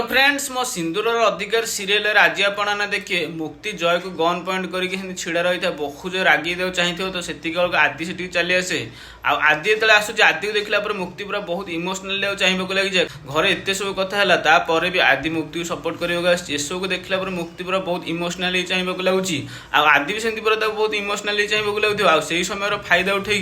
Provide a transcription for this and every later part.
तो फ्रेंड्स मो सिंदूर अधिकार सीरियल आज आपने देखिए मुक्ति जय को गन पॉइंट करके छिड़ा रही है बहु जो रागी देव चाहिए तो से आदि से चली आसे आदि जो आसूस आदि को देखला मुक्ति पूरा बहुत इमोशनाली चाहिए लगी जाए घरे एत सब कथा भी आदि मुक्ति को सपोर्ट करने एसबू देखला मुक्ति पूरा बहुत इमोशनाली चाहिए लगुच आदि भी सेमती पूरा बहुत इमोशनाली चाहिए लगुथ आई समय फायदा उठे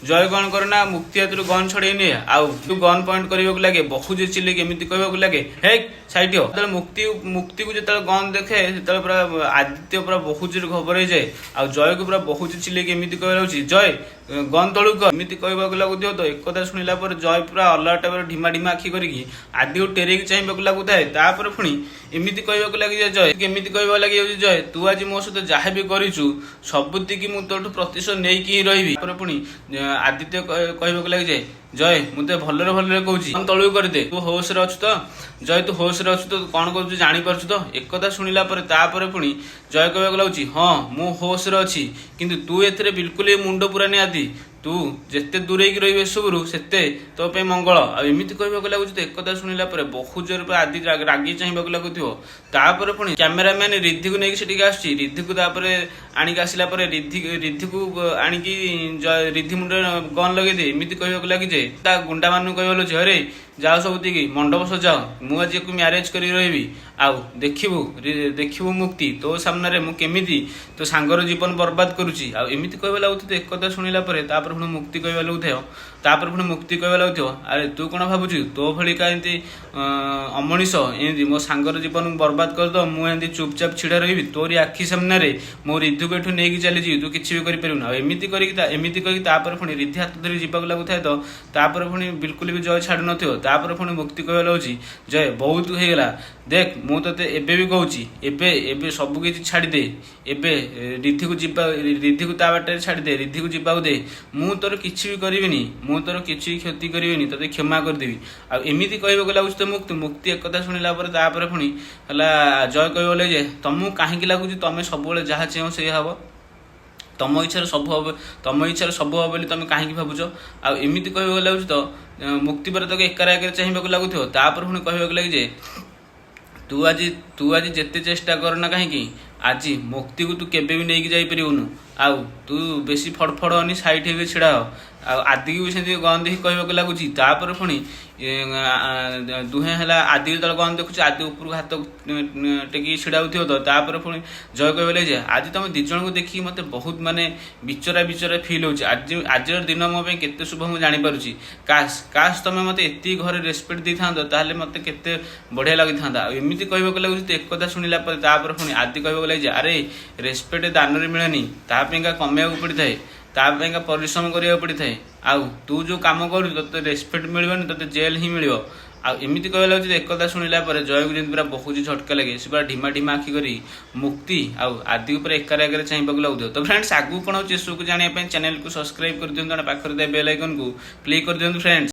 जय कौन करना मुक्ति हाथ गन छड़े निए आउ गन पॉइंट करने लगे बहु जे चिल्ले एमती कहवाक लगे हे साइड हो मुक्ति मुक्ति को जो गन देखे से पूरा आदित्य पूरा बहुत जोर घबर जाए आ जय को पूरा बहुत चिल्ले एमती कह जय गन तलू एमती कहवाक लगुथ तो एक कथा शुणिला जय पूरा अलग टाइप ढिमा ढिमा आखि करके आदि को टेरे चाहिए लगुए तापर पुणी एमती कहवाक लगे जय केमी कहवा लगे जय तू आज मो सहित जहाँ भी करू सबुतिक मुझे प्रतिशोध नहीं ही रही पुणी आदित्य कहवाक लगे जाए जय मुझे भलरे भलरे कहूँ तलू करदे तू होश रे अच्छु तो जय तू होश रे अच्छु तो कौन कर जापार तो एक कथा शुणिला पुणी जय कहवाक लगुच हाँ मु होश रे अच्छी किंतु तू ए बिल्कुल मुंड पूरा नहीं आदि तू जिते दूरे रही सबरू से तो मंगल आमती कहवाक लगुच तो एक कथा शुणिला बहुत जोर आदि रागी चाहिए लगुवर पुणी कैमेरामैन रिद्धि को लेकिन आसुच्ची रिद्धि को आणिक आसला रिद्धि को आणिक रिद्धि मुंड गन लगे दे एमती कहवाक लगी जे गुंडा मान कह अरे जाओ सबुतिक मंडप सजाओ मुझे म्यारेज कर रही आउ देखू मुक्ति तो सामने मुझे तो सांगर जीवन बर्बाद करुच्ची आमती कहवा लगुथ एक कथा शुणिला पुणी मुक्ति कहवा लगुथ पुणी मुक्ति कहवा लगुथ अरे तू कौन भावुचु तो भली कहीं अमनीष एमती मो सांगर जीवन बर्बाद करद मुझे चुपचाप छिड़ा रही तोरी आखि सामने मो रिद्धि को नहीं चली तू किसी भी करमती करके पुणी रिद्धि हाथ धरी जावाक लगुए तो पुणी बिल्कुल भी जय छाड़ू नपर पुणी मुक्ति कहवा लगुच जय बहुत हो गला देख मु ते एबे भी कहूँ एबे सबकि छाड़दे एबे रिद्धि को रिद्धि को बाटे छाड़दे रिद्धि को जावाक दे मु तोर किसी भी करी मु तोर किसी क्षति करी ते क्षमा करदेवी आमती कहवाक लगुच तो मुक्ति मुक्ति एक कथा शुणिला पुणी है जय कहवा लगे तुमको कहीं लगुच तुम सब जहाँ चाहो से हम तुम इच्छा सब हम तुम इच्छा सब हम बोली तुम कहीं भावुच आमती कहवाक लगुच तो मुक्ति पर तक एकार आगे चाहिए लगुथ पुणी कहवाक लगे जे तू आज जिते चेष्टा करना कहीं आज मुक्ति को तू केबे भी नहीं जापरिवनु आउ तू बेसी फड़फड़ हनी साइड हो छिड़ा हो आदि की भी से गन देखी कहवाक लगुच पुणी दुहे है आदि जो गन देखुच आदि उपरको हाथ टेक छिड़ा तो पुणी जय कहवा लगे आज तुम दिज को देखिए मत बहुत माने विचरा विचरा फिल हो आज दिन मो के शुभ मुझे जापारुची काश काश तुम मत एति घर रेस्पेक्ट दे था मत के बढ़िया लगी था एमती कहवाक लगुच एक कथा शुणिला पुणी आदि कहवाक लगे अरे रेस्पेक्ट दान मिलेनी तापाइका कमेवा पड़ता है तापाइका परिश्रम करा पड़ता है आउ तू जो कम करू तो रेस्पेक्ट मिलनी तो जेल ही मिल आमती कहवा लगे एक कथा शुणिला जय को जमी पूरा बहुत झटका लगे से पूरा ढिमा ढिमा आखि कर मुक्ति आदि एकार आगे चाहिए लगुथ तो फ्रेंड्स आगू कौन हो को जानापी चैनल को सब्सक्राइब कर दिखाते पाखे बेल आइकन को क्लिक कर दिखाते फ्रेंड्स।